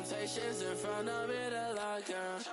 temptations in front of it a lockdown.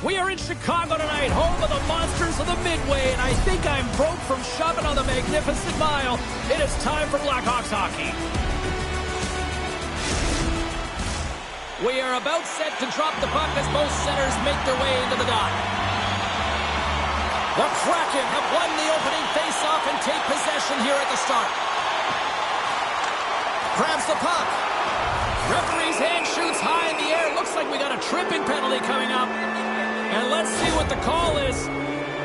We are in Chicago tonight, home of the Monsters of the Midway, and I think I'm broke from shoving on the Magnificent Mile. It is time for Blackhawks hockey. We are about set to drop the puck as both centers make their way into the dot. The Kraken have won the opening faceoff and take possession here at the start. Grabs the puck. Referee's hand shoots high in the air. Looks like we got a tripping penalty coming up. And let's see what the call is.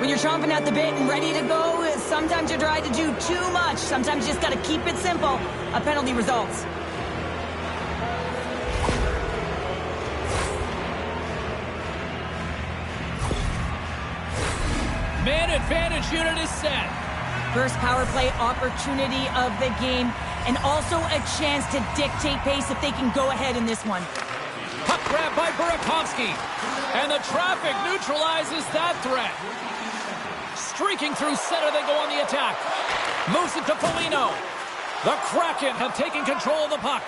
When you're chomping at the bit and ready to go, sometimes you try to do too much. Sometimes you just got to keep it simple. A penalty results. Man advantage unit is set. First power play opportunity of the game, and also a chance to dictate pace if they can go ahead in this one. Puck grab by Burakovsky. And the traffic neutralizes that threat. Streaking through center, they go on the attack. Moves it to Foligno. The Kraken have taken control of the puck.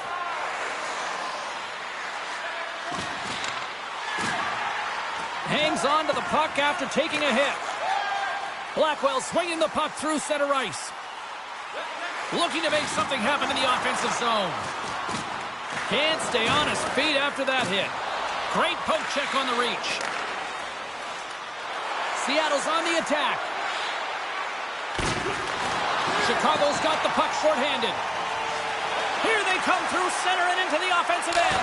Hangs on to the puck after taking a hit. Blackwell swinging the puck through center ice. Looking to make something happen in the offensive zone. Can't stay on his feet after that hit. Great poke check on the reach. Seattle's on the attack. Chicago's got the puck shorthanded. Here they come through center and into the offensive end.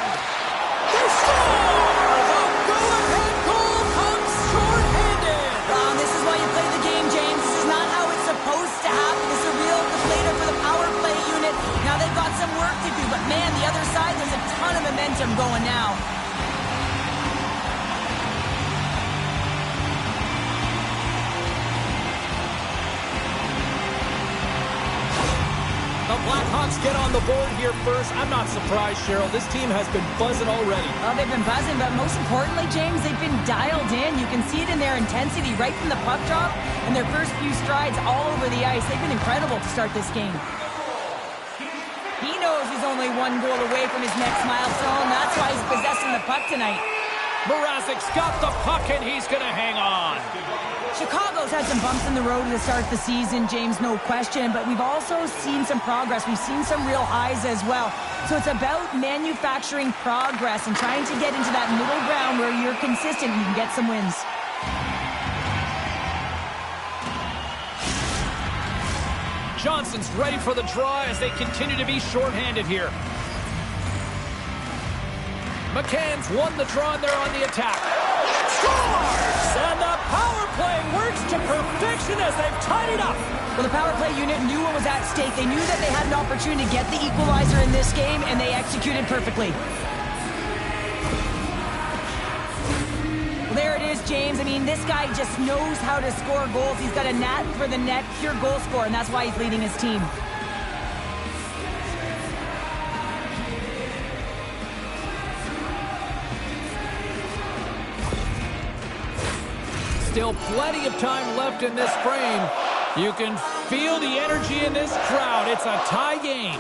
They score! The go-ahead goal comes shorthanded. This is why you play the game, James. This is not how it's supposed to happen. This is a real deflator for the power play unit. Now they've got some work to do, but man, the other side, there's a ton of momentum going now. The Blackhawks get on the board here first. I'm not surprised, Cheryl. This team has been buzzing already. Well, they've been buzzing, but most importantly, James, they've been dialed in. You can see it in their intensity right from the puck drop and their first few strides all over the ice. They've been incredible to start this game. He knows he's only one goal away from his next milestone. That's why he's possessing the puck tonight. Mrazek's got the puck, and he's going to hang on. Chicago's had some bumps in the road to start the season, James, no question, but we've also seen some progress. We've seen some real highs as well. So it's about manufacturing progress and trying to get into that middle ground where you're consistent and you can get some wins. Johnson's ready for the draw as they continue to be shorthanded here. McCann's won the draw, and they're on the attack. Scores! And the power play works to perfection as they've tied it up. Well, the power play unit knew what was at stake. They knew that they had an opportunity to get the equalizer in this game, and they executed perfectly. Well, there it is, James. I mean, this guy just knows how to score goals. He's got a knack for the net, pure goal scorer, and that's why he's leading his team. Still plenty of time left in this frame. You can feel the energy in this crowd. It's a tie game.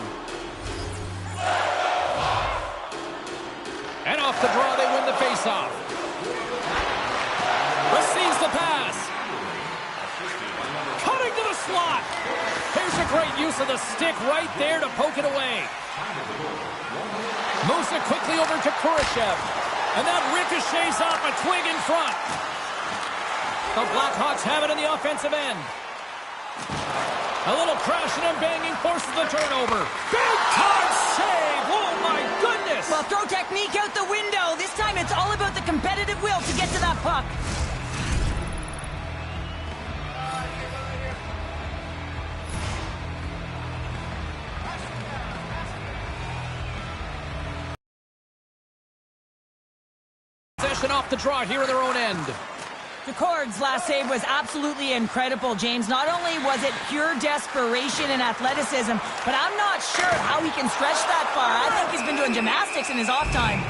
And off the draw, they win the faceoff. Receives the pass. Cutting to the slot. Here's a great use of the stick right there to poke it away. Moves it quickly over to Kurashev. And that ricochets off a twig in front. The Blackhawks have it in the offensive end. A little crashing and banging forces the turnover. Big time save! Oh my goodness! Well, throw technique out the window. This time it's all about the competitive will to get to that puck. Possession off the draw here in their own end. Decord's last save was absolutely incredible, James. Not only was it pure desperation and athleticism, but I'm not sure how he can stretch that far. I think he's been doing gymnastics in his off time.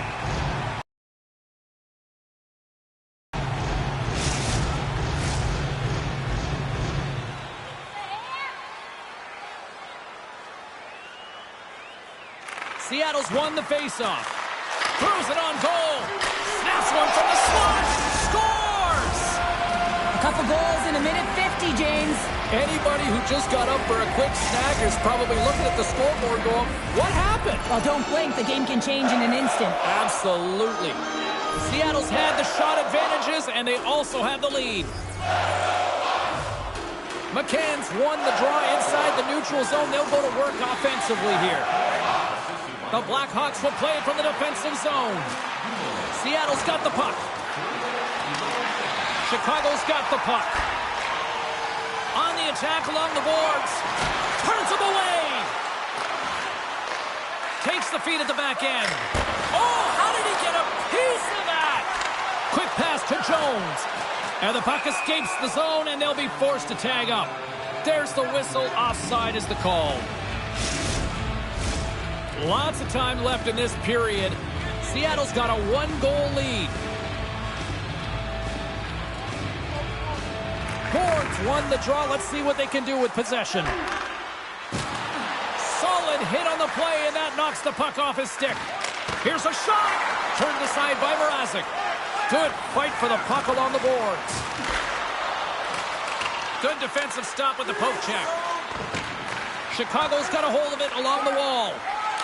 Seattle's won the faceoff. Throws it on goal. Snaps one from the slot. Scores! A couple goals in a minute 50, James. Anybody who just got up for a quick snack is probably looking at the scoreboard going, what happened? Well, don't blink. The game can change in an instant. Absolutely. Seattle's had the shot advantages, and they also have the lead. McCann's won the draw inside the neutral zone. They'll go to work offensively here. The Blackhawks will play it from the defensive zone. Seattle's got the puck. Chicago's got the puck. On the attack along the boards. Turns them away. Takes the feed at the back end. Oh, how did he get a piece of that? Quick pass to Jones. And the puck escapes the zone, and they'll be forced to tag up. There's the whistle. Offside is the call. Lots of time left in this period. Seattle's got a one-goal lead. Boards won the draw. Let's see what they can do with possession. Solid hit on the play, and that knocks the puck off his stick. Here's a shot. Turned aside by Mrazek. Good fight for the puck along the boards. Good defensive stop with the poke check. Chicago's got a hold of it along the wall.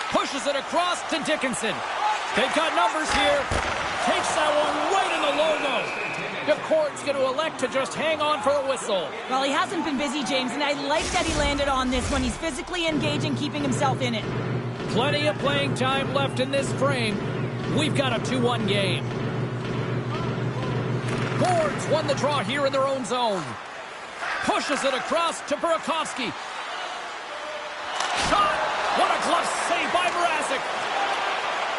Pushes it across to Dickinson. They've got numbers here. Takes that one right in the logo. Decord's going to elect to just hang on for a whistle. Well, he hasn't been busy, James, and I like that he landed on this one. He's physically engaging, keeping himself in it. Plenty of playing time left in this frame. We've got a 2-1 game. Boards won the draw here in their own zone. Pushes it across to Burakovsky. Shot! What a glove save by Mrazek.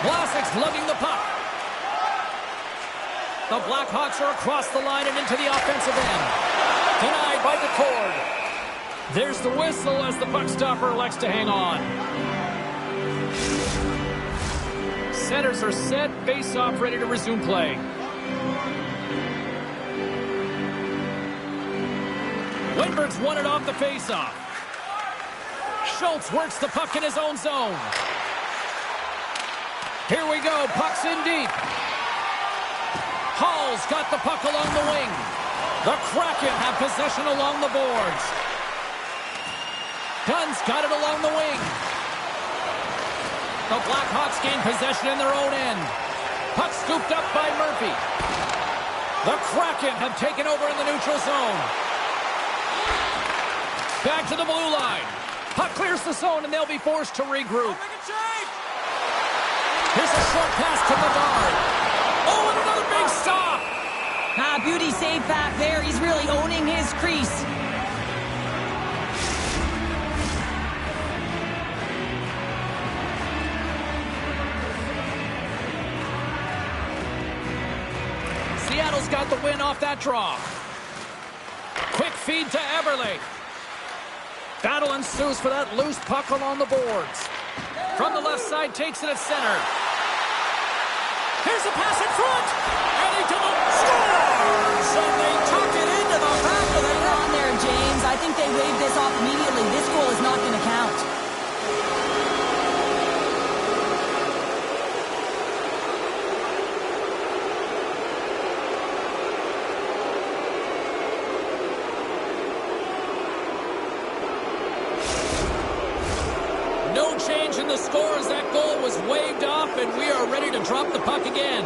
Vlasic's lugging the puck. The Blackhawks are across the line and into the offensive end. Denied by Decord. There's the whistle as the puck stopper elects to hang on. Centers are set, face-off ready to resume play. Winberg's won it off the face-off. Schultz works the puck in his own zone. Here we go, puck's in deep. Hall's got the puck along the wing. The Kraken have possession along the boards. Dunn's got it along the wing. The Blackhawks gain possession in their own end. Puck scooped up by Murphy. The Kraken have taken over in the neutral zone. Back to the blue line. Puck clears the zone, and they'll be forced to regroup. Here's a short pass to Bedard. Oh, and another big stop. Beauty save back there. He's really owning his crease. Seattle's got the win off that draw. Quick feed to Eberle. Battle ensues for that loose puck along the boards. From the left side, takes it at center. Here's a pass in front. And he scores! And they tuck it into the back of the Hang on there, James. I think they waved this off immediately. This goal is not going to count. No change in the score as that goal was waved off, and we are ready to drop the puck again.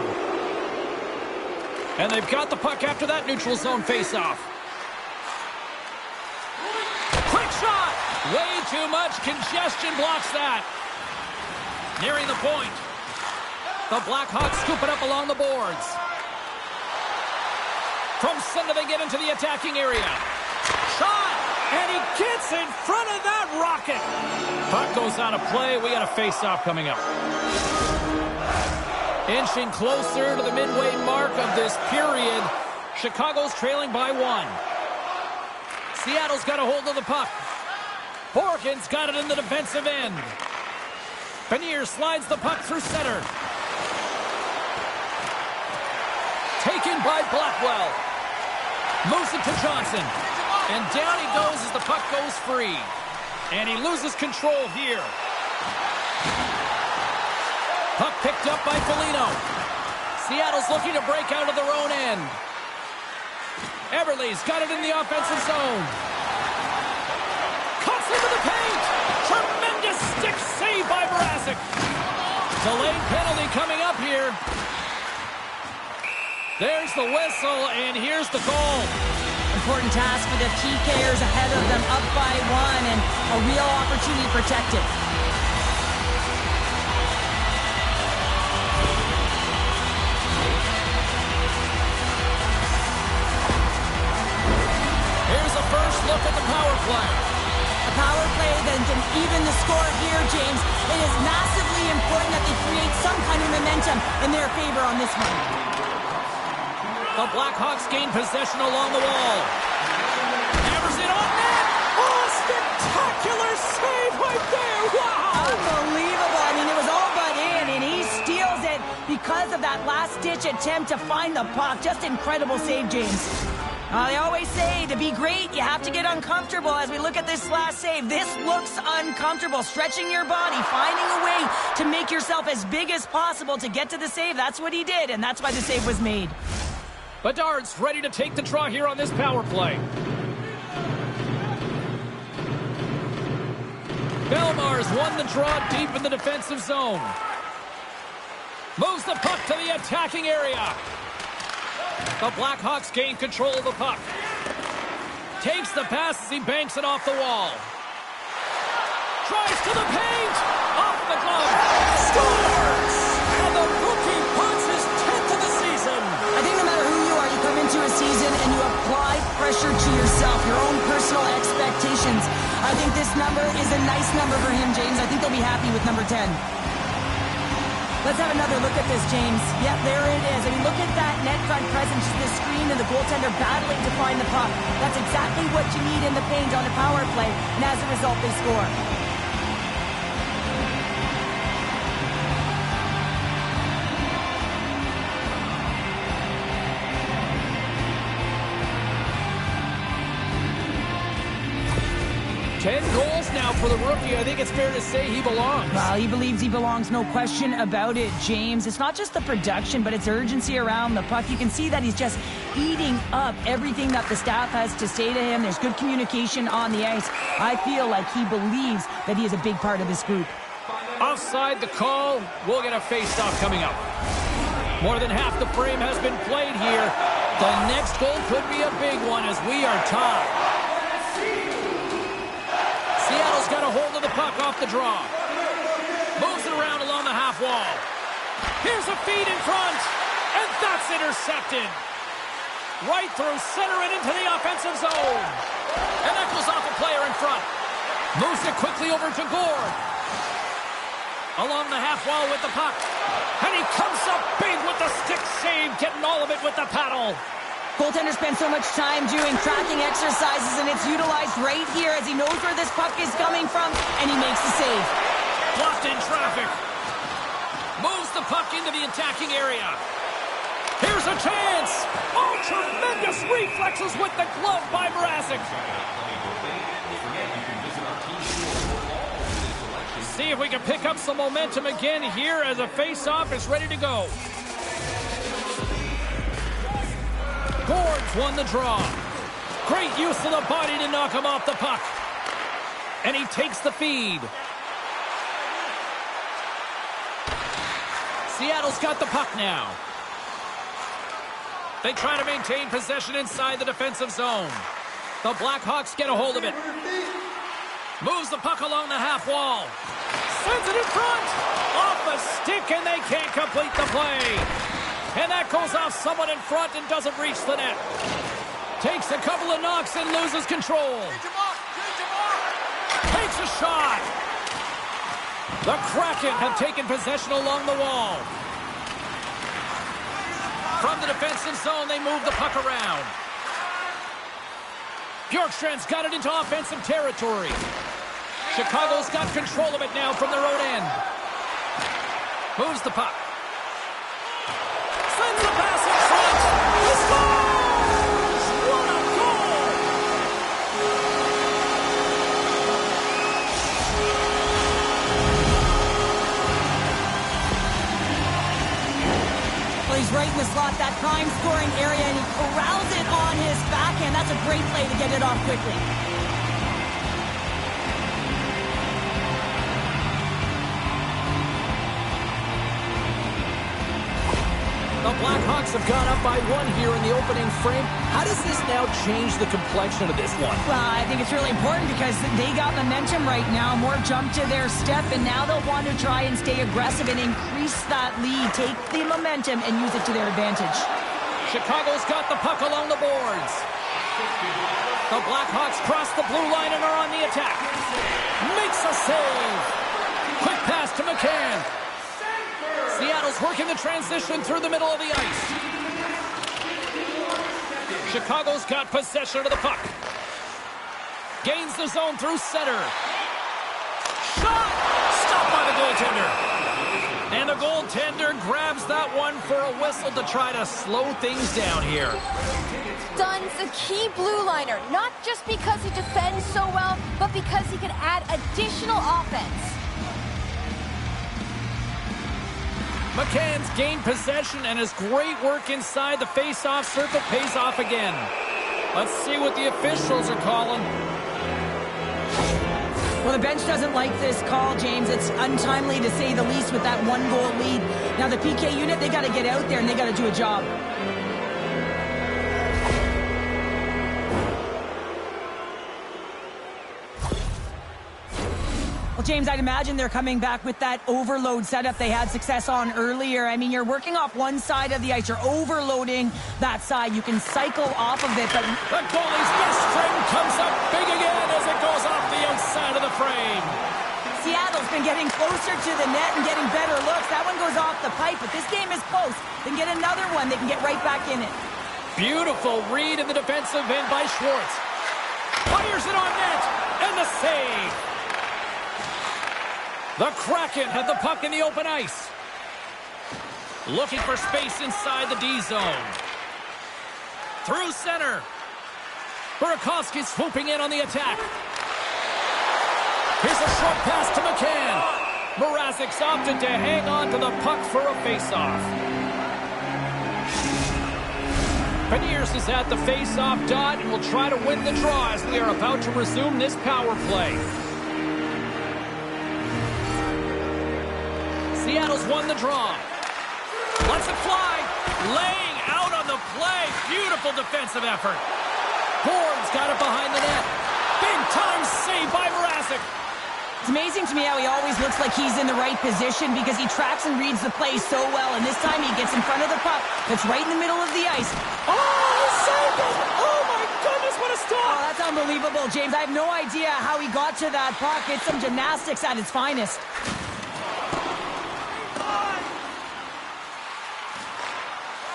And they've got the puck after that neutral zone faceoff. Quick shot! too much. Congestion blocks that. Nearing the point. The Blackhawks scoop it up along the boards. From center, they get into the attacking area. Shot! And he gets in front of that rocket. Puck goes out of play. We got a face-off coming up. Inching closer to the midway mark of this period. Chicago's trailing by 1. Seattle's got a hold of the puck. Horkin's got it in the defensive end. Benier slides the puck through center. Taken by Blackwell. Moves it to Johnson. And down he goes as the puck goes free. And he loses control here. Puck picked up by Foligno. Seattle's looking to break out of their own end. Everly's got it in the offensive zone. Cuts into the paint. Tremendous stick save by Mrazek. Delayed penalty coming up here. There's the whistle, and here's the goal. Important task for the PKers ahead of them, up by 1, and a real opportunity to protect it. Here's a first look at the power play. A power play that can even the score here, James. It is massively important that they create some kind of momentum in their favor on this one. The Blackhawks gain possession along the wall. Hammers it on net. Oh, spectacular save right there. Wow. Unbelievable. I mean, it was all but in, and he steals it because of that last-ditch attempt to find the puck. Just incredible save, James. They always say to be great, you have to get uncomfortable. As we look at this last save, this looks uncomfortable. Stretching your body, finding a way to make yourself as big as possible to get to the save. That's what he did, and that's why the save was made. Bedard's ready to take the draw here on this power play. Belmar's won the draw deep in the defensive zone. Moves the puck to the attacking area. The Blackhawks gain control of the puck. Takes the pass as he banks it off the wall. Tries to the paint. Off the glove. Scores! And the rookie puts his 10th of the season. I think no matter who you are, you come into a season and you apply pressure to yourself, your own personal expectations. I think this number is a nice number for him, James. I think they'll be happy with number 10. Let's have another look at this, James. Yep, there it is. I mean, look at that net front presence, the screen and the goaltender battling to find the puck. That's exactly what you need in the paint on a power play, and as a result, they score. Goals now for the rookie. I think it's fair to say he belongs. Well, he believes he belongs, no question about it, James. It's not just the production, but it's urgency around the puck. You can see that he's just eating up everything that the staff has to say to him. There's good communication on the ice. I feel like he believes that he is a big part of this group. Offside the call. We'll get a face-off coming up. More than half the frame has been played here. The next goal could be a big one as we are tied. Seattle's got a hold of the puck off the draw. Moves it around along the half wall. Here's a feed in front. And that's intercepted. Right through center and into the offensive zone. And that goes off a player in front. Moves it quickly over to Gord. Along the half wall with the puck. And he comes up big with the stick save, getting all of it with the paddle. Goaltender spends so much time doing tracking exercises, and it's utilized right here as he knows where this puck is coming from, and he makes the save. Blocked in traffic. Moves the puck into the attacking area. Here's a chance. Oh, tremendous reflexes with the glove by Mrazek. See if we can pick up some momentum again here as a face-off is ready to go. Gord's won the draw. Great use of the body to knock him off the puck. And he takes the feed. Seattle's got the puck now. They try to maintain possession inside the defensive zone. The Blackhawks get a hold of it. Moves the puck along the half wall. Sends it in front. Off a stick, and they can't complete the play. And that goes off someone in front and doesn't reach the net. Takes a couple of knocks and loses control. Takes a shot. The Kraken have taken possession along the wall. From the defensive zone, they move the puck around. Bjorkstrand's got it into offensive territory. Chicago's got control of it now from their own end. Moves the puck. Sends the pass in front. He scores! What a goal! Well, he's right in the slot, that prime scoring area, and he corrals it on his backhand. That's a great play to get it off quickly. The Blackhawks have gone up by 1 here in the opening frame. How does this now change the complexion of this one? Well, I think it's really important because they got momentum right now. More jump to their step, and now they'll want to try and stay aggressive and increase that lead. Take the momentum and use it to their advantage. Chicago's got the puck along the boards. The Blackhawks cross the blue line and are on the attack. Makes a save. Quick pass to McCann. Seattle's working the transition through the middle of the ice. Chicago's got possession of the puck. Gains the zone through center. Shot! Stopped by the goaltender. And the goaltender grabs that one for a whistle to try to slow things down here. Dunn's a key blue liner, not just because he defends so well, but because he can add additional offense. McCann's gained possession, and his great work inside the face-off circle pays off again. Let's see what the officials are calling. Well, the bench doesn't like this call, James. It's untimely to say the least with that 1-goal lead. Now the PK unit, they got to get out there and they got to do a job. Well, James, I'd imagine they're coming back with that overload setup they had success on earlier. I mean, you're working off one side of the ice. You're overloading that side. You can cycle off of it, but the goalie's best string comes up big again as it goes off the outside of the frame. Seattle's been getting closer to the net and getting better looks. That one goes off the pipe, but this game is close. They can get another one. They can get right back in it. Beautiful read in the defensive end by Schwartz. Fires it on net, and the save. The Kraken have the puck in the open ice. Looking for space inside the D zone. Through center. Burakovsky swooping in on the attack. Here's a short pass to McCann. Mrazek's opted to hang on to the puck for a face-off. Beniers is at the face-off dot and will try to win the draw as we are about to resume this power play. Seattle's won the draw. Lets it fly. Laying out on the play. Beautiful defensive effort. Bourne's got it behind the net. Big time save by Mrazek. It's amazing to me how he always looks like he's in the right position because he tracks and reads the play so well. And this time he gets in front of the puck that's right in the middle of the ice. Oh, he saved it! Oh, my goodness, what a stop! Oh, that's unbelievable, James. I have no idea how he got to that puck. It's some gymnastics at its finest.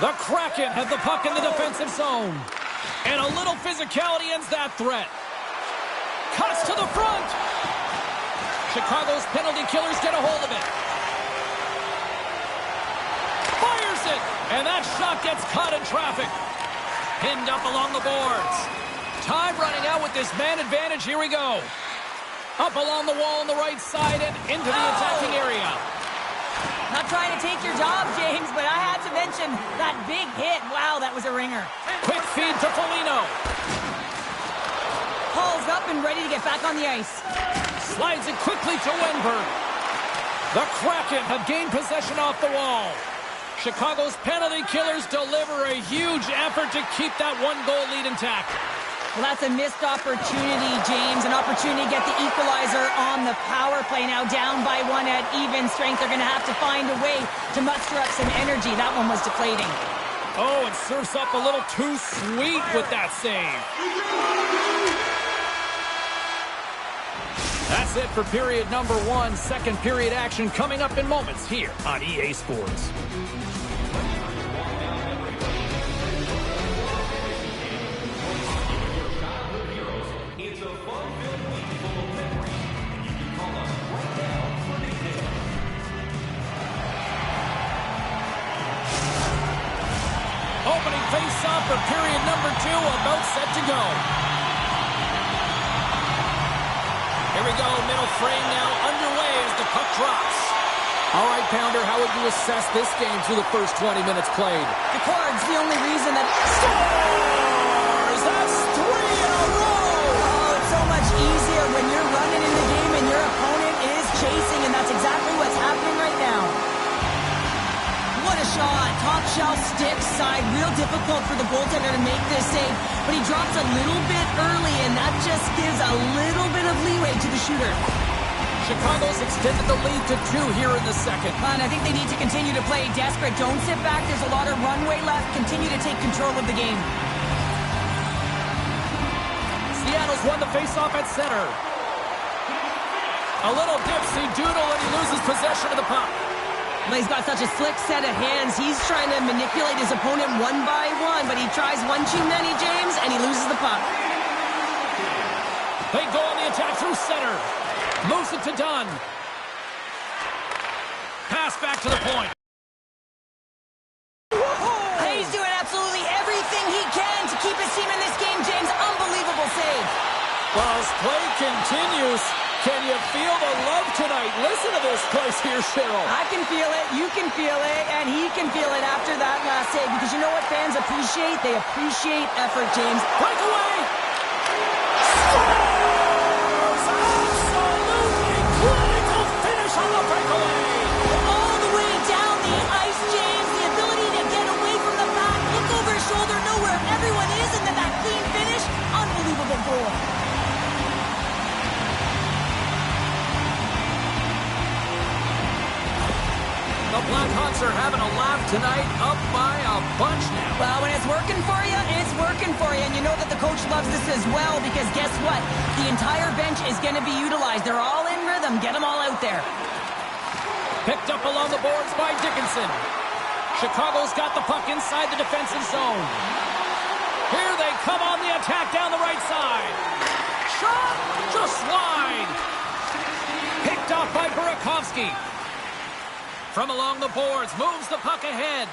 The Kraken have the puck in the defensive zone. And a little physicality ends that threat. Cuts to the front. Chicago's penalty killers get a hold of it. Fires it. And that shot gets caught in traffic. Pinned up along the boards. Time running out with this man advantage. Here we go. Up along the wall on the right side and into the attacking area. Not trying to take your job, James, but I had to mention that big hit. Wow, that was a ringer. Quick feed to Foligno. Hall's up and ready to get back on the ice. Slides it quickly to Wenberg. The Kraken have gained possession off the wall. Chicago's penalty killers deliver a huge effort to keep that 1-goal lead intact. Well, that's a missed opportunity, James. An opportunity to get the equalizer on the power play. Now down by one at even strength. They're going to have to find a way to muster up some energy. That one was deflating. Oh, and surfs up a little too sweet with that save. That's it for period number 1. Second period action coming up in moments here on EA Sports. Opening face-off for period number 2, about set to go. Here we go, middle frame now underway as the puck drops. All right, Pounder, how would you assess this game through the first 20 minutes played? The Cards, the only reason that... Scores! That's 3 in a row! Oh, it's so much easier when you're running in the game and your opponent is chasing, and that's exactly what's happening right now. What a shot. Top shelf stick side. Real difficult for the goaltender to make this save. But he drops a little bit early, and that just gives a little bit of leeway to the shooter. Chicago's extended the lead to 2 here in the second. And I think they need to continue to play desperate. Don't sit back. There's a lot of runway left. Continue to take control of the game. Seattle's won the faceoff at center. A little dipsy doodle, and he loses possession of the puck. Well, he's got such a slick set of hands. He's trying to manipulate his opponent one by one, but he tries one too many, James, and he loses the puck. They go on the attack through center. Moves it to Dunn. Pass back to the point. He's doing absolutely everything he can to keep his team in this game, James. Unbelievable save. Well, as play continues, can you feel the love tonight? Listen to this place here, Cheryl. I can feel it, you can feel it, and he can feel it after that last save. Because you know what fans appreciate? They appreciate effort, James. Breakaway! Scores! Absolutely critical finish on the breakaway! All the way down the ice, James. The ability to get away from the back, look over his shoulder, know where everyone is, and then that clean finish. Unbelievable goal. The Blackhawks are having a laugh tonight, up by a bunch now. Well, when it's working for you, it's working for you. And you know that the coach loves this as well because guess what? The entire bench is going to be utilized. They're all in rhythm. Get them all out there. Picked up along the boards by Dickinson. Chicago's got the puck inside the defensive zone. Here they come on the attack down the right side. Shot just wide. Picked off by Burakovsky. From along the boards, moves the puck ahead.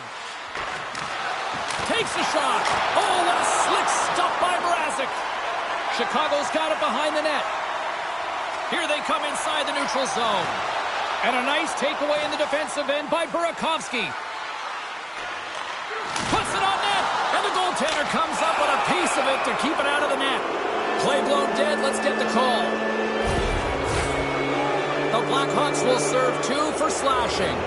Takes a shot. Oh, what a slick stop by Mrazek. Chicago's got it behind the net. Here they come inside the neutral zone. And a nice takeaway in the defensive end by Burakovsky. Puts it on net, and the goaltender comes up with a piece of it to keep it out of the net. Play blown dead, let's get the call. The Blackhawks will serve 2 for slashing.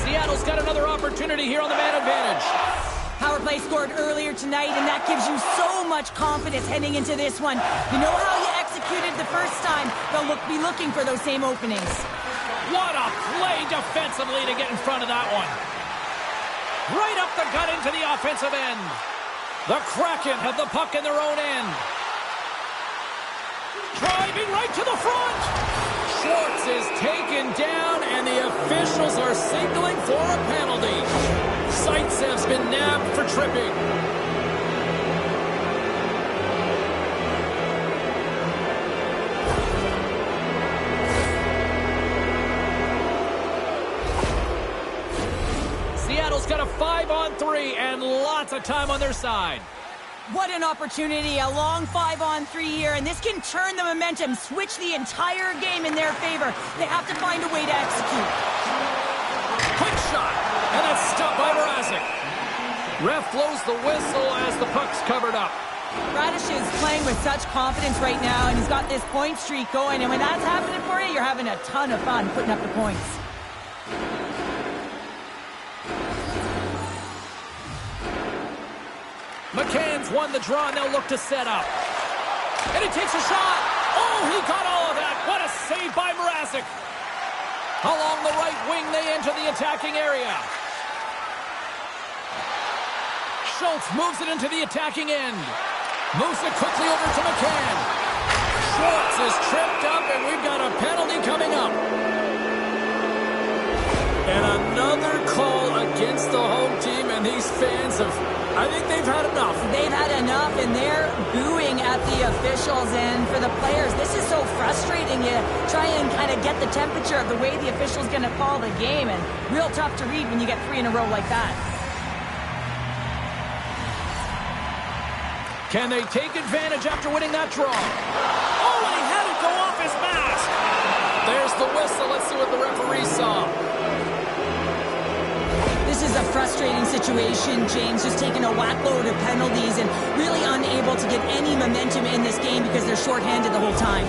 Seattle's got another opportunity here on the man advantage. Power play scored earlier tonight, and that gives you so much confidence heading into this one. You know how you executed the first time. They'll be looking for those same openings. What a play defensively to get in front of that one. Right up the gut into the offensive end. The Kraken have the puck in their own end. Driving right to the front. Schwartz is taken down, and the officials are signaling for a penalty. Zaitsev's been nabbed for tripping. Seattle's got a 5-on-3 and lots of time on their side. What an opportunity, a long 5-on-3 here, and this can turn the momentum, switch the entire game in their favor. They have to find a way to execute. Quick shot, and that's stopped by Mrazek. Ref blows the whistle as the puck's covered up. Radish is playing with such confidence right now, and he's got this point streak going, and when that's happening for you, you're having a ton of fun putting up the points. McCann's won the draw, and they'll look to set up. And he takes a shot. Oh, he got all of that. What a save by Mrazek. Along the right wing, they enter the attacking area. Schultz moves it into the attacking end. Moves it quickly over to McCann. Schultz is tripped up, and we've got a penalty coming up. And another call against the home team, and these fans I think they've had enough. They've had enough, and they're booing at the officials. And for the players, this is so frustrating. You try and kind of get the temperature of the way the official's going to call the game, and real tough to read when you get 3 in a row like that. Can they take advantage after winning that draw? Oh, and he had it go off his mask. There's the whistle. Let's see what the referee saw. This is a frustrating situation, James, just taking a whack load of penalties and really unable to get any momentum in this game because they're shorthanded the whole time.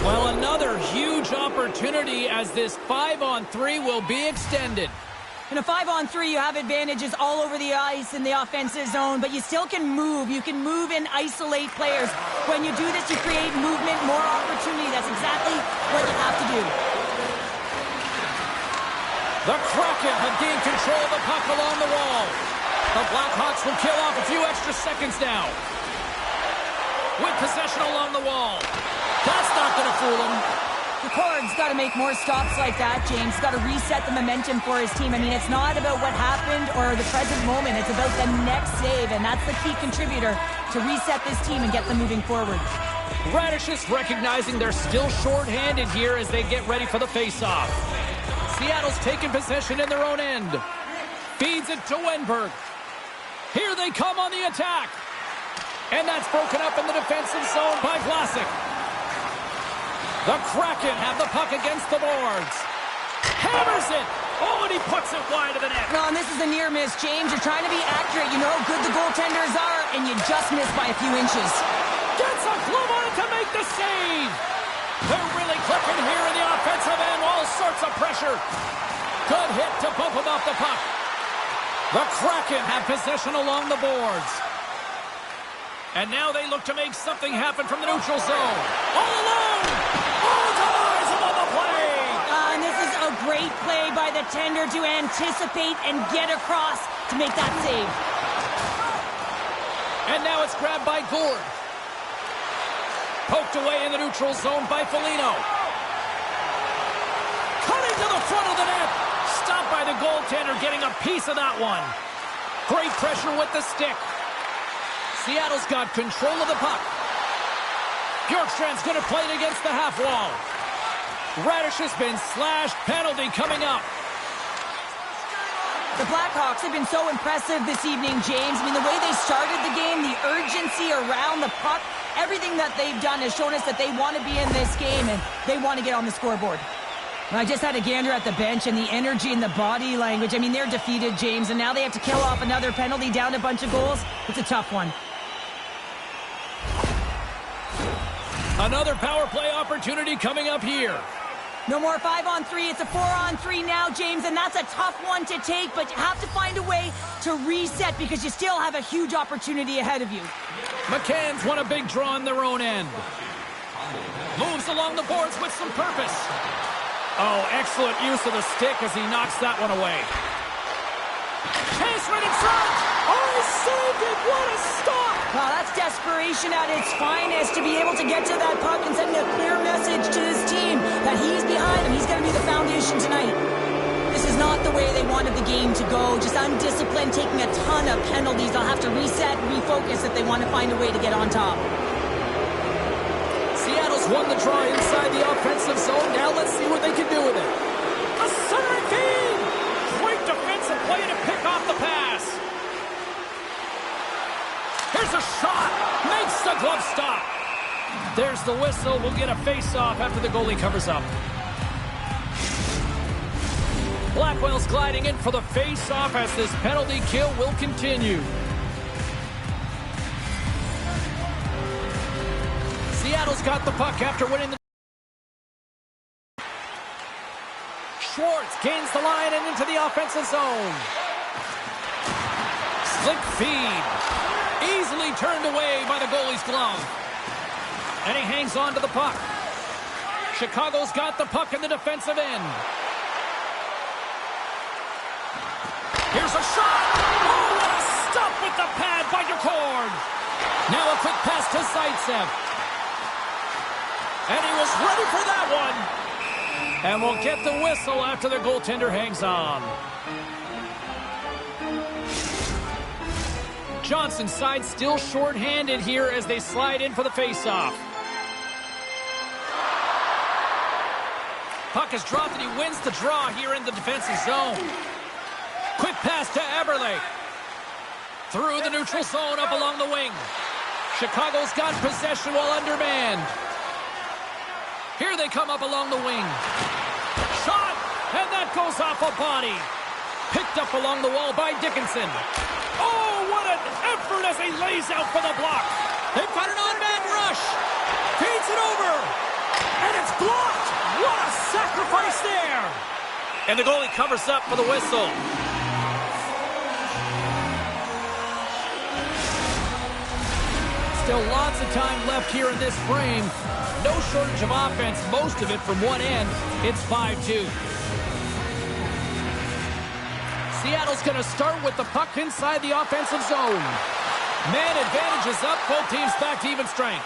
Well, another huge opportunity as this 5-on-3 will be extended. In a 5-on-3, you have advantages all over the ice in the offensive zone, but you still can move. You can move and isolate players. When you do this, you create movement, more opportunity. That's exactly what you have to do. The Kraken have gained control of the puck along the wall. The Blackhawks will kill off a few extra seconds now. With possession along the wall. That's not going to fool them. The Corg's got to make more stops like that, James. Got to reset the momentum for his team. I mean, it's not about what happened or the present moment. It's about the next save, and that's the key contributor to reset this team and get them moving forward. Radish is recognizing they're still short-handed here as they get ready for the face-off. Seattle's taking possession in their own end. Feeds it to Wenberg. Here they come on the attack. And that's broken up in the defensive zone by Vlasic. The Kraken have the puck against the boards. Hammers it. Oh, and he puts it wide of the net. No, and this is a near miss, James. You're trying to be accurate. You know how good the goaltenders are, and you just miss by a few inches. Gets a glove on it to make the save. They're really clicking here in the offensive end. All sorts of pressure. Good hit to bump him off the puck. The Kraken have possession along the boards. And now they look to make something happen from the neutral zone. All alone! Oh, denies him on the play! And this is a great play by the tender to anticipate and get across to make that save. And now it's grabbed by Gourde. Poked away in the neutral zone by Foligno. Cutting to the front of the net. Stopped by the goaltender, getting a piece of that one. Great pressure with the stick. Seattle's got control of the puck. Bjorkstrand's going to play it against the half wall. Radish has been slashed. Penalty coming up. The Blackhawks have been so impressive this evening, James. I mean, the way they started the game, the urgency around the puck, everything that they've done has shown us that they want to be in this game and they want to get on the scoreboard. I just had a gander at the bench and the energy and the body language. I mean, they're defeated, James, and now they have to kill off another penalty, down a bunch of goals. It's a tough one. Another power play opportunity coming up here. No more 5-on-3. It's a 4-on-3 now, James, and that's a tough one to take, but you have to find a way to reset because you still have a huge opportunity ahead of you. McCann's won a big draw on their own end. Moves along the boards with some purpose. Oh, excellent use of the stick as he knocks that one away. Chase right in front. Oh, he saved it. What a stop. Wow, that's desperation at its finest to be able to get to that puck and send a clear message to his team that he's behind him. He's going to be the foundation tonight. This is not the way they wanted the game to go. Just undisciplined, taking a ton of penalties. They'll have to reset, refocus if they want to find a way to get on top. Seattle's won the draw inside the offensive zone. Now let's see what they can do with it. A centering feed. Great defensive play to pick off the pass. Here's a shot. Makes the glove stop. There's the whistle. We'll get a face-off after the goalie covers up. Blackwell's gliding in for the face-off as this penalty kill will continue. Seattle's got the puck after winning the... Schwartz gains the line and into the offensive zone. Slick feed. Easily turned away by the goalie's glove. And he hangs on to the puck. Chicago's got the puck in the defensive end. Here's a shot. Oh, what a stop with the pad by Ducord. Now a quick pass to Zaitsev. And he was ready for that one. And we'll get the whistle after the goaltender hangs on. Johnson's side still short-handed here as they slide in for the faceoff. Puck is dropped and he wins the draw here in the defensive zone. Quick pass to Eberle. Through the neutral zone up along the wing. Chicago's got possession while undermanned. Here they come up along the wing. Shot! And that goes off a body. Picked up along the wall by Dickinson. Oh, what an effort as he lays out for the block. They've got an on-man rush. Feeds it over. And it's blocked. What a sacrifice there. And the goalie covers up for the whistle. Still lots of time left here in this frame. No shortage of offense, most of it from one end. It's 5-2. Seattle's going to start with the puck inside the offensive zone. Man advantage is up, both teams back to even strength.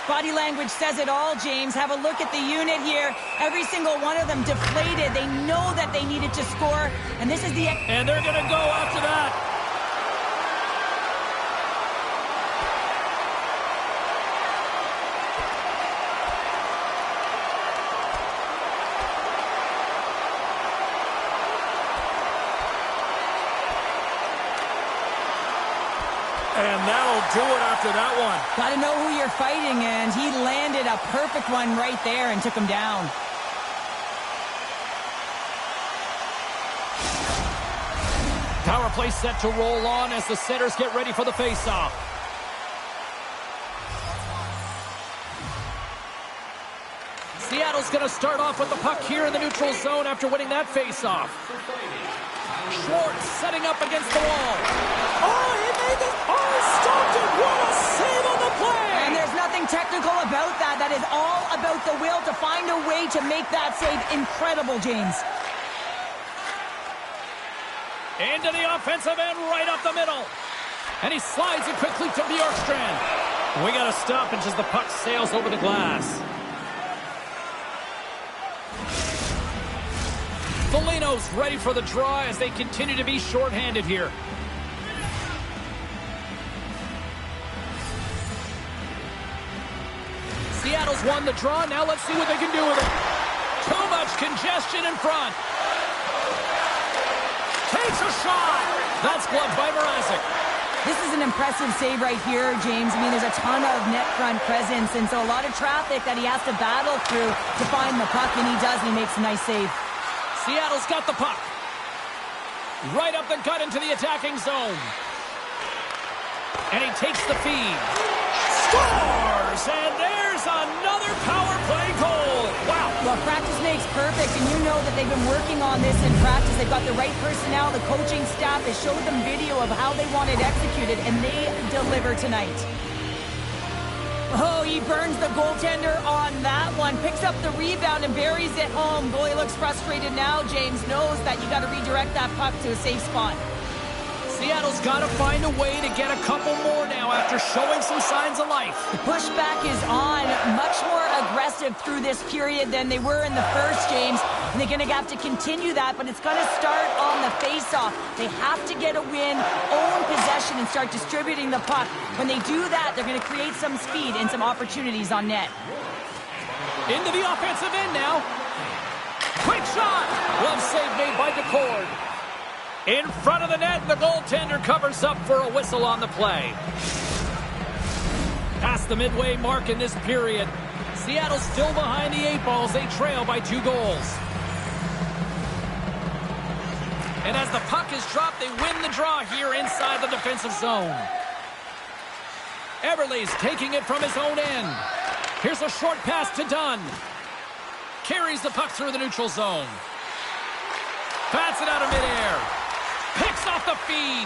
Body language says it all, James. Have a look at the unit here. Every single one of them deflated. They know that they needed to score, and this is the... And they're going to go after that. And that'll do it after that one. Got to know who you're fighting, and he landed a perfect one right there and took him down. Power play set to roll on as the setters get ready for the faceoff. Seattle's going to start off with the puck here in the neutral zone after winning that faceoff. Schwartz setting up against the wall. Oh, he made this. Oh, he stopped it. What a save on the play. And there's nothing technical about that. That is all about the will to find a way to make that save incredible, James. Into the offensive end, right up the middle. And he slides it quickly to Bjorkstrand. We got a stoppage as the puck sails over the glass. Foligno's ready for the draw as they continue to be shorthanded here. Seattle's won the draw. Now let's see what they can do with it. Too much congestion in front. Takes a shot. That's gloved by Mrazek. This is an impressive save right here, James. I mean, there's a ton of net front presence, and so a lot of traffic that he has to battle through to find the puck, and he does, and he makes a nice save. Seattle's got the puck. Right up the gut into the attacking zone. And he takes the feed. Scores! And there's another power play goal. Wow. Well, practice makes perfect, and you know that they've been working on this in practice. They've got the right personnel, the coaching staff. They showed them video of how they want it executed, and they deliver tonight. Oh, he burns the goaltender on that one. Picks up the rebound and buries it home. Goalie looks frustrated now. James knows that you got to redirect that puck to a safe spot. Seattle's got to find a way to get a couple more now after showing some signs of life. The pushback is on, much more aggressive through this period than they were in the first, James. And they're going to have to continue that, but it's going to start on the face-off. They have to get a win, own possession, and start distributing the puck. When they do that, they're going to create some speed and some opportunities on net. Into the offensive end now. Quick shot! Glove save made by Ducord. In front of the net, the goaltender covers up for a whistle on the play. Past the midway mark in this period. Seattle's still behind the 8 balls. They trail by 2 goals. And as the puck is dropped, they win the draw here inside the defensive zone. Eberle's taking it from his own end. Here's a short pass to Dunn. Carries the puck through the neutral zone. Bats it out of midair. Picks off the feed.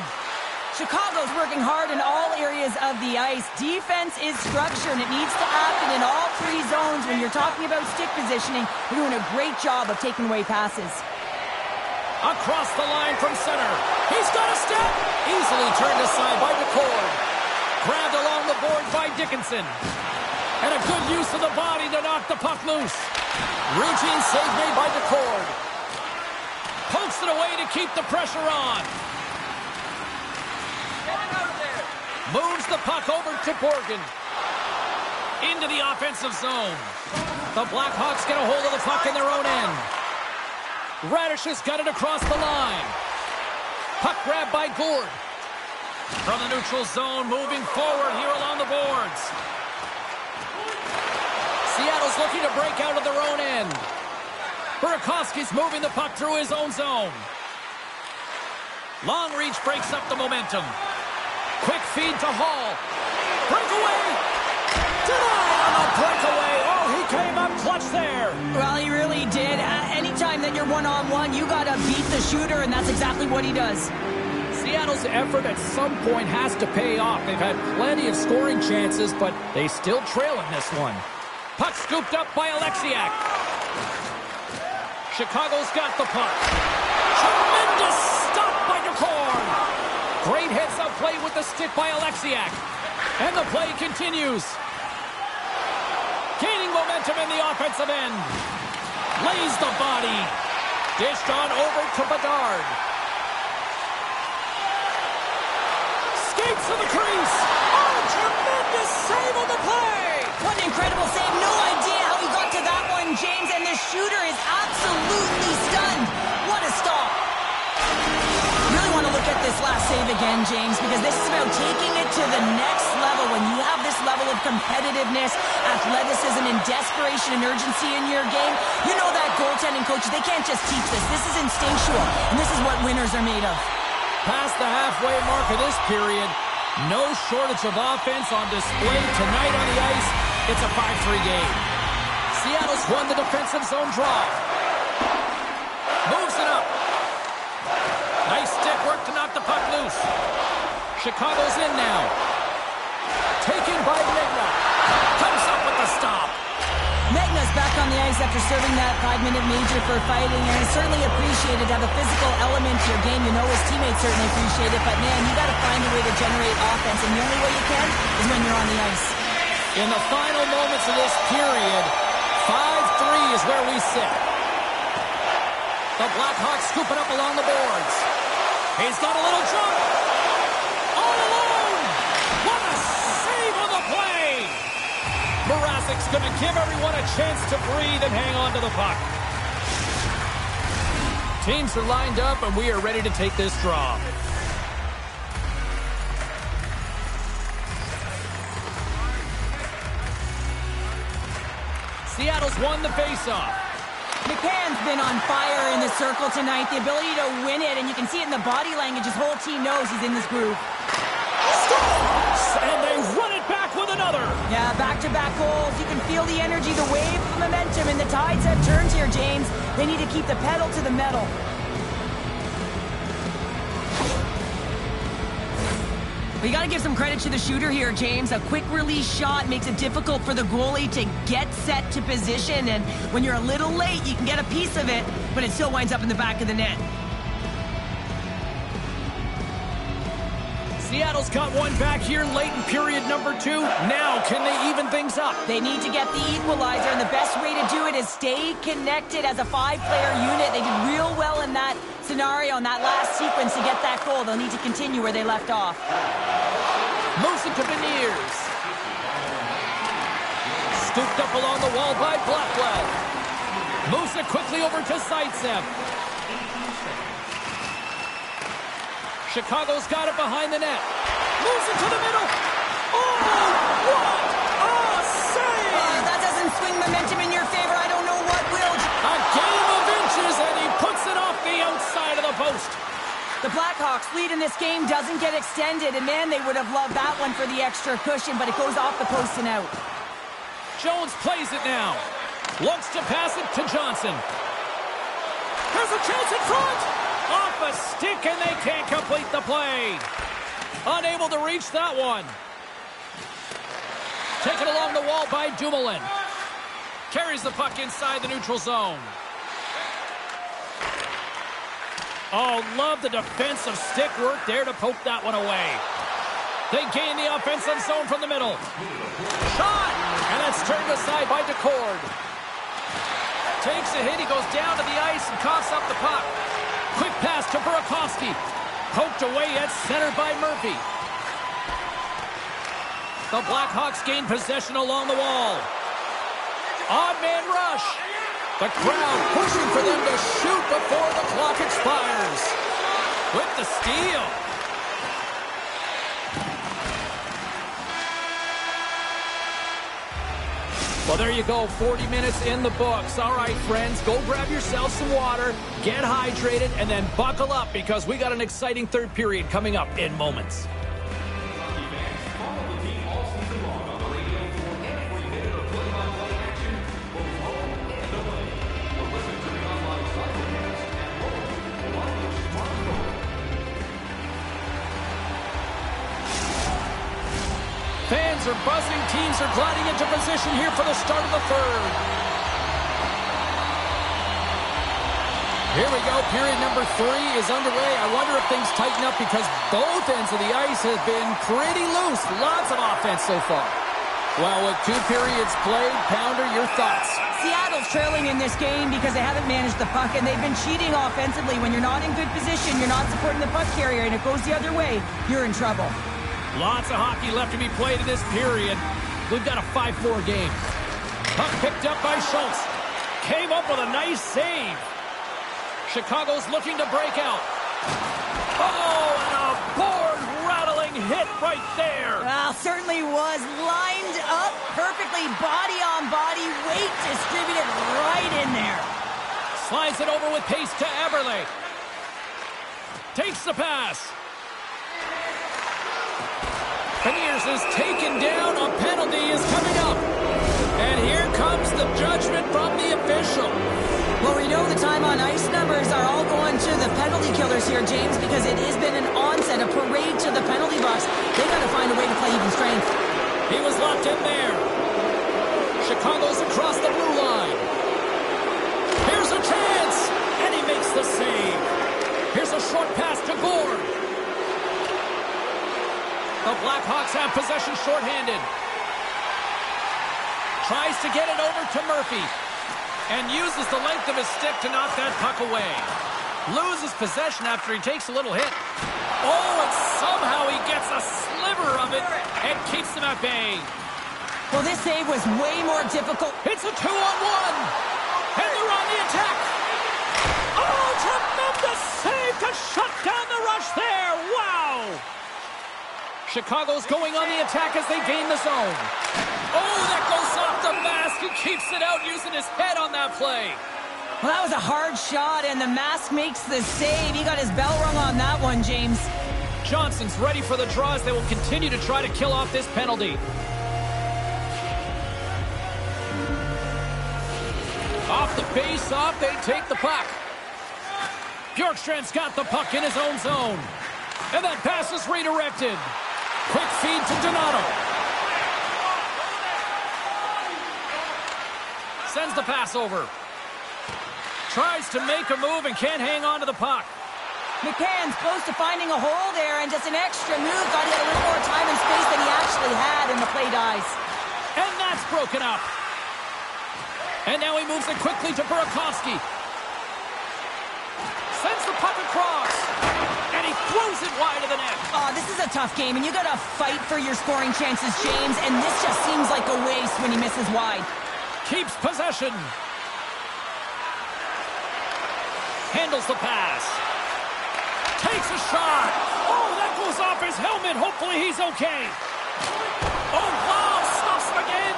Chicago's working hard in all areas of the ice. Defense is structure, and it needs to happen in all three zones. When you're talking about stick positioning, they're doing a great job of taking away passes. Across the line from center. He's got a step. Easily turned aside by McCord. Grabbed along the board by Dickinson. And a good use of the body to knock the puck loose. Routine save made by McCord. Pokes it away to keep the pressure on. Moves the puck over to Borgen. Into the offensive zone. The Blackhawks get a hold of the puck in their own end. Radish has got it across the line. Puck grab by Gourde. From the neutral zone, moving forward here along the boards. Seattle's looking to break out of their own end. Burakovsky's moving the puck through his own zone. Long reach breaks up the momentum. Quick feed to Hall. Breakaway! Denied on the breakaway! Oh, he came up clutch there! Well, he really did. Anytime that you're one-on-one, you got to beat the shooter, and that's exactly what he does. Seattle's effort at some point has to pay off. They've had plenty of scoring chances, but they still trail in this one. Puck scooped up by Alexiak. Chicago's got the puck. Tremendous stop by McCord. Great heads-up play with the stick by Alexiak. And the play continues. Gaining momentum in the offensive end. Lays the body. Dished on over to Bedard. Skates to the crease. Oh, tremendous save on the play. What an incredible save. No idea how he got to that one, James. And the shooter is absolutely stunned. What a stop. Really want to look at this last save again, James, because this is about taking it to the next level. When you have this level of competitiveness, athleticism, and desperation and urgency in your game, you know that goaltending coaches, they can't just teach this. This is instinctual, and this is what winners are made of. Past the halfway mark of this period, no shortage of offense on display tonight on the ice. It's a 5-3 game. Seattle's won the defensive zone draw. Moves it up. Nice stick work to knock the puck loose. Chicago's in now. Taken by Megna. Comes up with the stop. Megna's back on the ice after serving that 5-minute major for fighting, and it's certainly appreciated to have a physical element to your game. You know his teammates certainly appreciate it, but man, you got to find a way to generate offense, and the only way you can is when you're on the ice. In the final moments of this period, 5-3 is where we sit. The Blackhawks scoop it up along the boards. He's got a little jump. All alone. What a save on the play. Mrazek's going to give everyone a chance to breathe and hang on to the puck. Teams are lined up, and we are ready to take this draw. Seattle's won the faceoff. McCann's been on fire in the circle tonight. The ability to win it, and you can see it in the body language. His whole team knows he's in this groove. And they run it back with another. Yeah, back-to-back goals. You can feel the energy, the wave of momentum, and the tides have turned here, James. They need to keep the pedal to the metal. We got to give some credit to the shooter here, James. A quick release shot makes it difficult for the goalie to get set to position, and when you're a little late, you can get a piece of it, but it still winds up in the back of the net. Seattle's got one back here late in period number 2. Now, can they even things up? They need to get the equalizer, and the best way to do it is stay connected as a 5-player unit. They did real well in that scenario, in that last sequence, to get that goal. They'll need to continue where they left off. Moves it to Beniers. Scooped up along the wall by Blackwell. Moves it quickly over to Zaitsev. Chicago's got it behind the net. Moves it to the middle. Oh, what a save! That doesn't swing momentum in your favor. I don't know what will. A game of inches, and he puts it off the outside of the post. The Blackhawks lead in this game doesn't get extended, and man, they would have loved that one for the extra cushion, but it goes off the post and out. Jones plays it now. Looks to pass it to Johnson. There's a chance in front! Off a stick, and they can't complete the play. Unable to reach that one. Taken along the wall by Dumoulin. Carries the puck inside the neutral zone. Oh, love the defensive stick work there to poke that one away. They gain the offensive zone from the middle. Shot! And that's turned aside by DeCord. Takes a hit, he goes down to the ice and coughs up the puck. Quick pass to Burakovsky. Poked away at center by Murphy. The Blackhawks gain possession along the wall. Odd man rush. The crowd pushing for them to shoot before the clock expires. With the steal. Well, there you go. 40 minutes in the books. All right, friends, go grab yourself some water, get hydrated, and then buckle up because we got an exciting third period coming up in moments. Fans are buzzing. Teams are gliding into position here for the start of the third. Here we go. Period number 3 is underway. I wonder if things tighten up because both ends of the ice have been pretty loose. Lots of offense so far. Well, with 2 periods played, Pounder, your thoughts? Seattle's trailing in this game because they haven't managed the puck, and they've been cheating offensively. When you're not in good position, you're not supporting the puck carrier, and it goes the other way, you're in trouble. Lots of hockey left to be played in this period. We've got a 5-4 game. Puck picked up by Schultz. Came up with a nice save. Chicago's looking to break out. Oh, and a board-rattling hit right there. Well, certainly was lined up perfectly, body on body, weight distributed right in there. Slides it over with pace to Eberle. Takes the pass. Beniers is taken down. A penalty is coming up. And here comes the judgment from the official. Well, we know the time on ice numbers are all going to the penalty killers here, James, because it has been an onset, a parade to the penalty box. They got to find a way to play even strength. He was locked in there. Chicago's across the blue line. Here's a chance. And he makes the save. Here's a short pass to Gord. The Blackhawks have possession shorthanded. Tries to get it over to Murphy. And uses the length of his stick to knock that puck away. Loses possession after he takes a little hit. Oh, and somehow he gets a sliver of it and keeps them at bay. Well, this save was way more difficult. It's a 2-on-1. And they're on the attack. Oh, tremendous save to shut down the rush there. Wow. Chicago's going on the attack as they gain the zone. Oh, that goes off the mask. He keeps it out using his head on that play. Well, that was a hard shot, and the mask makes the save. He got his bell rung on that one, James. Johnson's ready for the draws. They will continue to try to kill off this penalty. Off the face-off, they take the puck. Bjorkstrand's got the puck in his own zone. And that pass is redirected. Quick feed to Donato. Sends the pass over. Tries to make a move and can't hang on to the puck. McCann's close to finding a hole there, and just an extra move. Thought he had a little more time and space than he actually had, and the play dies. And that's broken up. And now he moves it quickly to Burakovsky. Sends the puck across. And he throws it wide of the net. Oh, this is a tough game, and you got to fight for your scoring chances, James, and this just seems like a waste when he misses wide. Keeps possession. Handles the pass. Takes a shot. Oh, that goes off his helmet. Hopefully he's okay. Oh, wow, stops him again.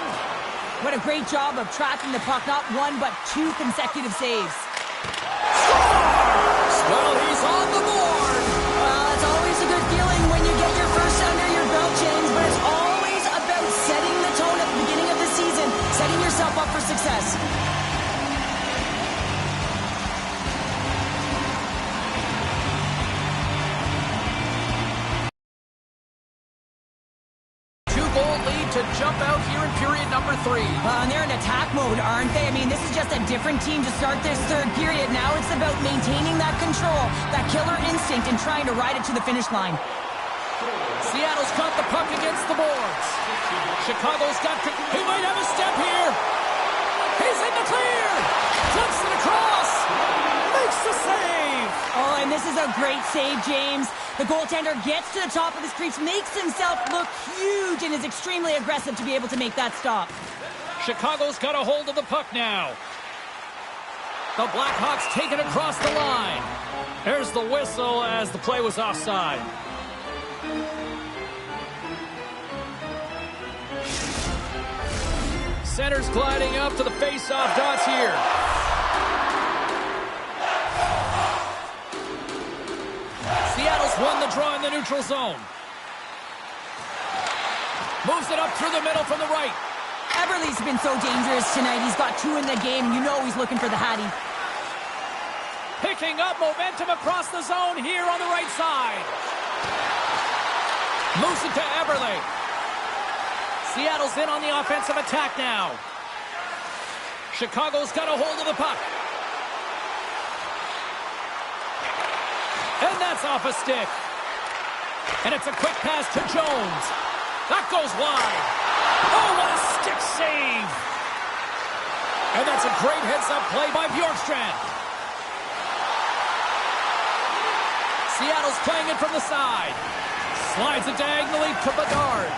What a great job of tracking the puck. Not one, but 2 consecutive saves. Scores! Well, he's on the board. jump out here in period number 3. And they're in attack mode, aren't they? I mean, this is just a different team to start this third period. Now it's about maintaining that control, that killer instinct, and trying to ride it to the finish line. Seattle's got the puck against the boards. Chicago's got... He might have a step here. He's in the clear. Flips it across. Makes the save. Oh, and this is a great save, James. The goaltender gets to the top of his crease, makes himself look huge, and is extremely aggressive to be able to make that stop. Chicago's got a hold of the puck now. The Blackhawks take it across the line. There's the whistle as the play was offside. Center's gliding up to the face-off dots here. Seattle's won the draw in the neutral zone. Moves it up through the middle from the right. Eberle's been so dangerous tonight. He's got 2 in the game. You know he's looking for the Hattie. Picking up momentum across the zone here on the right side. Moves it to Eberle. Seattle's in on the offensive attack now. Chicago's got a hold of the puck. And that's off a stick. And it's a quick pass to Jones. That goes wide. Oh, what a stick save. And that's a great heads-up play by Bjorkstrand. Seattle's playing it from the side. Slides it diagonally to Bedard.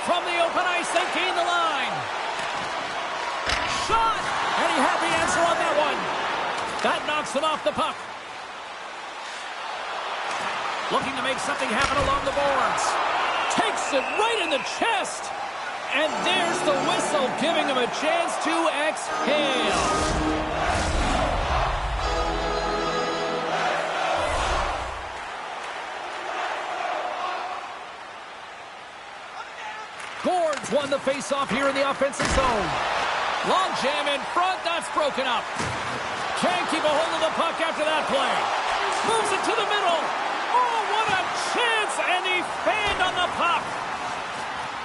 From the open ice, they gain the line. Shot! And he had the answer on that one. That knocks him off the puck. Looking to make something happen along the boards. Takes it right in the chest. And there's the whistle, giving him a chance to exhale. Gord's won the face-off here in the offensive zone. Long jam in front, that's broken up. Can't keep a hold of the puck after that play. Moves it to the middle. Oh, what a chance, and he fanned on the puck.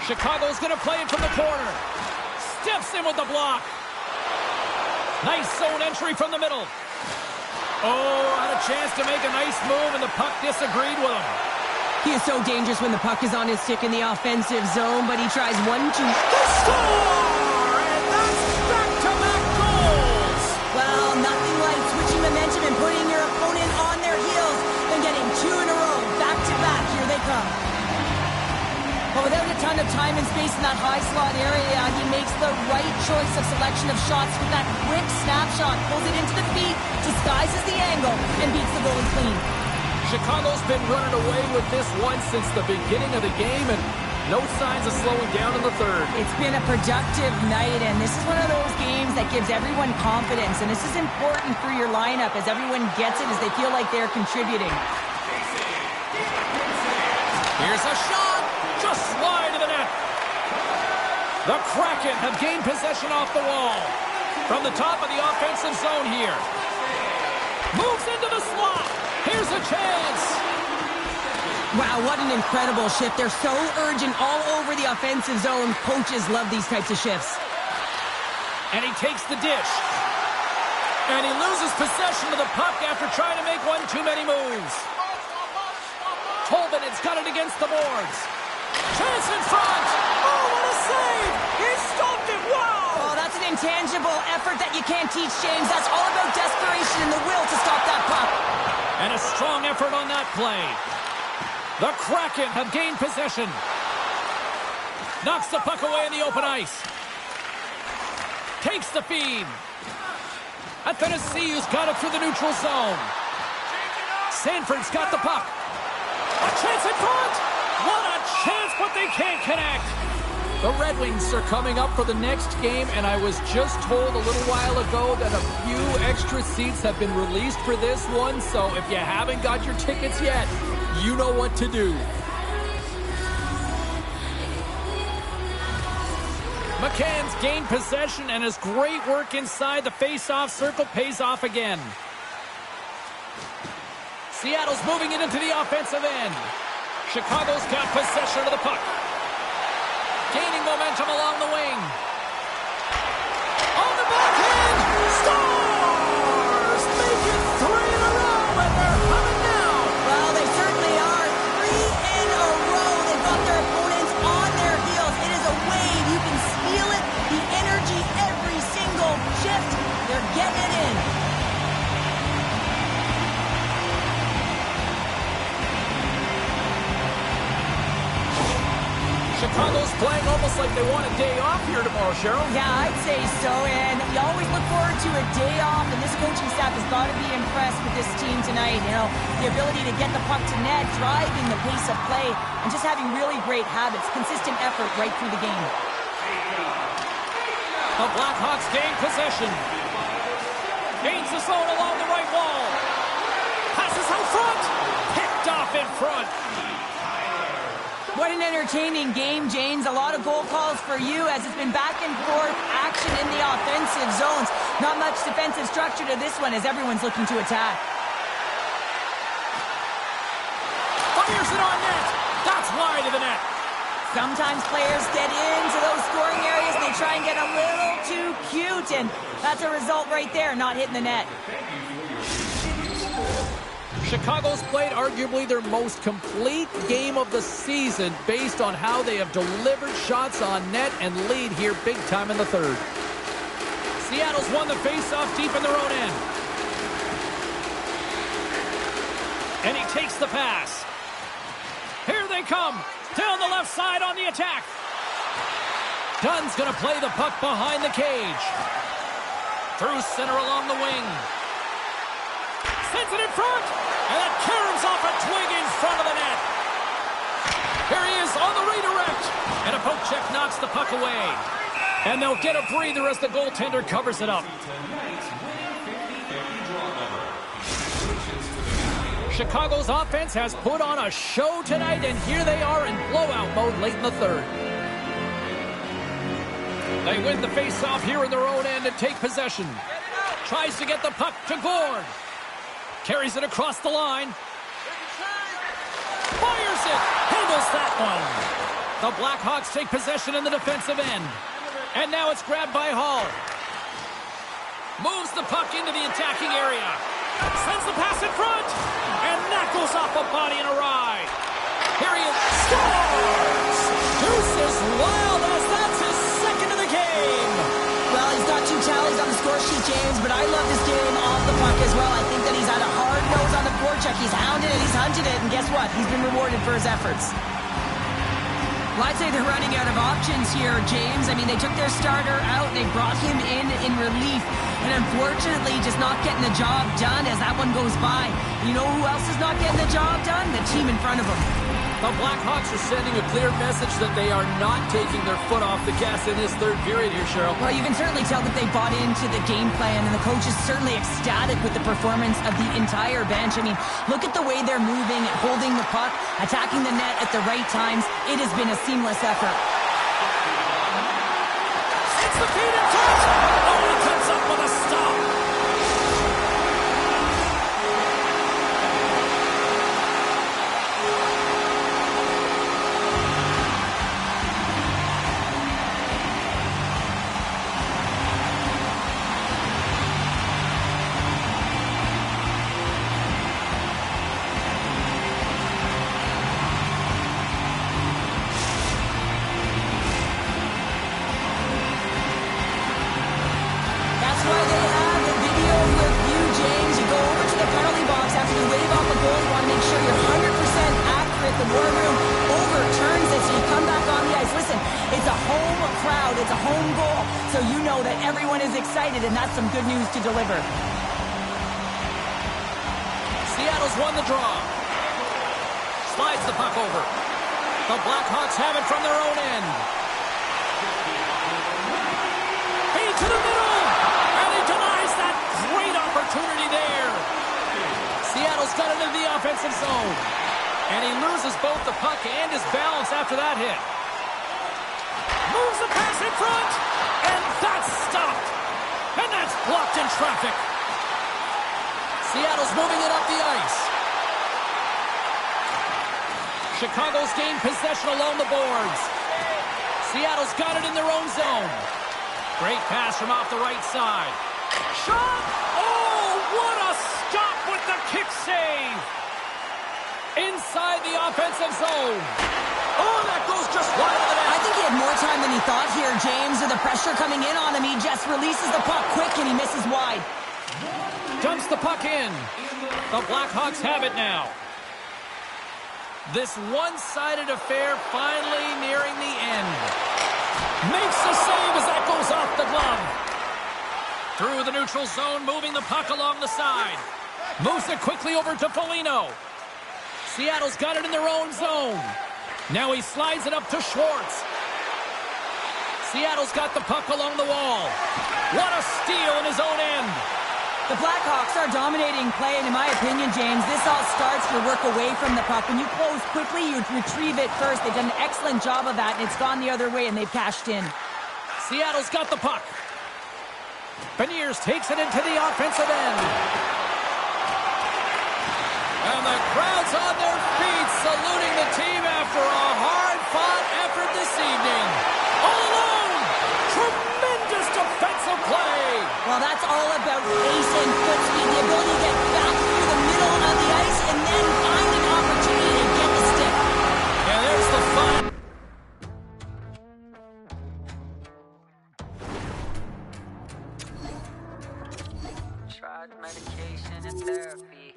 Chicago's going to play it from the corner. Steps in with the block. Nice zone entry from the middle. Oh, had a chance to make a nice move, and the puck disagreed with him. He is so dangerous when the puck is on his stick in the offensive zone, but he tries 1-2. The score! And that's back-to-back goals! Well, nothing like switching momentum and putting your opponent on their heels than getting 2 in a row. Back-to-back, here they come. But without a ton of time and space in that high slot area, he makes the right choice of selection of shots with that quick snapshot, pulls it into the feet, disguises the angle, and beats the goalie clean. Chicago's been running away with this one since the beginning of the game, and no signs of slowing down in the third. It's been a productive night, and this is one of those games that gives everyone confidence, and this is important for your lineup as everyone gets it, as they feel like they're contributing. Here's a shot, just wide of the net. The Kraken have gained possession off the wall. From the top of the offensive zone here. Moves into the slot. Here's a chance. Wow, what an incredible shift. They're so urgent all over the offensive zone. Coaches love these types of shifts. And he takes the dish. And he loses possession of the puck after trying to make one too many moves. Tolbin has got it against the boards. Chance in front. Oh, what a save. He stopped it. Wow. Oh, that's an intangible effort that you can't teach, James. That's all about desperation and the will to stop that puck. And a strong effort on that play. The Kraken have gained possession. Knocks the puck away in the open ice. Takes the feed. Athanasiou's got it through the neutral zone. Sanford's got the puck. A chance in front. What a chance, but they can't connect. The Red Wings are coming up for the next game, and I was just told a little while ago that a few extra seats have been released for this one, so if you haven't got your tickets yet, you know what to do. McCann's gained possession, and his great work inside the face-off circle pays off again. Seattle's moving it into the offensive end. Chicago's got possession of the puck. gaining momentum along the wing. On the backhand, scores! Make it 3 in a row, and they're coming now. Well, they certainly are. 3 in a row. They've got their opponents on their heels. It is a wave. You can feel it. The energy every single shift. They're getting it in. Chicago's playing almost like they want a day off here tomorrow, Cheryl. Yeah, I'd say so, and you always look forward to a day off, and this coaching staff has got to be impressed with this team tonight. You know, the ability to get the puck to net, driving the pace of play, and just having really great habits, consistent effort right through the game. The Blackhawks gain possession. Gains the zone along the right wall. Passes out front. Picked off in front. What an entertaining game, James. A lot of goal calls for you as it's been back and forth action in the offensive zones. Not much defensive structure to this one as everyone's looking to attack. Fires it on net. That's wide of the net. Sometimes players get into those scoring areas and they try and get a little too cute, and that's a result right there, not hitting the net. Chicago's played arguably their most complete game of the season based on how they have delivered shots on net and lead here big time in the third. Seattle's won the faceoff deep in their own end. And he takes the pass. Here they come. Down the left side on the attack. Dunn's going to play the puck behind the cage. Through center along the wing. Sends it in front. And that caroms off a twig in front of the net. Here he is on the redirect. And a poke check knocks the puck away. And they'll get a breather as the goaltender covers it up. Chicago's offense has put on a show tonight, and here they are in blowout mode late in the third. They win the faceoff here in their own end and take possession. Tries to get the puck to Gord. Carries it across the line. Fires it. Handles that one. The Blackhawks take possession in the defensive end. And now it's grabbed by Hall. Moves the puck into the attacking area. Sends the pass in front. And that goes off a body and a ride. Here he is. Scores! Deuce is wild as that's his second of the game. Well, he's got 2 tallies on the score sheet, James, but I love this game off the puck as well. I think that he's had a hard nose on the forecheck. He's hounded it, he's hunted it, and guess what? He's been rewarded for his efforts. Well, I'd say they're running out of options here, James. I mean, they took their starter out, they brought him in relief, and unfortunately just not getting the job done as that one goes by. You know who else is not getting the job done? The team in front of them. The Blackhawks are sending a clear message that they are not taking their foot off the gas in this third period here, Cheryl. Well, you can certainly tell that they bought into the game plan, and the coach is certainly ecstatic with the performance of the entire bench. I mean, look at the way they're moving, holding the puck, attacking the net at the right times. It has been a seamless effort. It's the feed in front. Oh, he comes up with a stop. And that's some good news to deliver. Seattle's won the draw. Slides the puck over. The Blackhawks have it from their own end. Feed to the middle. And he denies that great opportunity there. Seattle's got it into the offensive zone. And he loses both the puck and his balance after that hit. Moves the pass in front. And that's stopped. And that's blocked in traffic. Seattle's moving it up the ice. Chicago's gained possession along the boards. Seattle's got it in their own zone. Great pass from off the right side. Shot! Oh, what a stop with the kick save! Inside the offensive zone. Oh, that goes just wide of the net. I think he had more time than he thought here, James. With the pressure coming in on him, he just releases the puck quick and he misses wide. Dumps the puck in. The Blackhawks have it now. This one-sided affair finally nearing the end. Makes the save as that goes off the glove. Through the neutral zone, moving the puck along the side. Moves it quickly over to Foligno. Seattle's got it in their own zone. Now he slides it up to Schwartz. Seattle's got the puck along the wall. What a steal in his own end. The Blackhawks are dominating play, and in my opinion, James, this all starts your work away from the puck. When you close quickly, you retrieve it first. They've done an excellent job of that, and it's gone the other way, and they've cashed in. Seattle's got the puck. Beniers takes it into the offensive end. And the crowd's on their feet, saluting the team after a hard-fought effort this evening. All alone! Tremendous defensive play! Well, that's all about pace and foot speed, the ability to get back through the middle of the ice and then find an opportunity to get the stick. And there's the fun. Tried medication and therapy.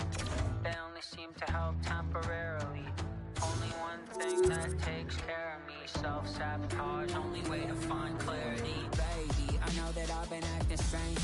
They only seem to help temporarily. Only one thing that takes care of me. Self-sabotage, only way to find clarity. Baby, I know that I've been acting strange.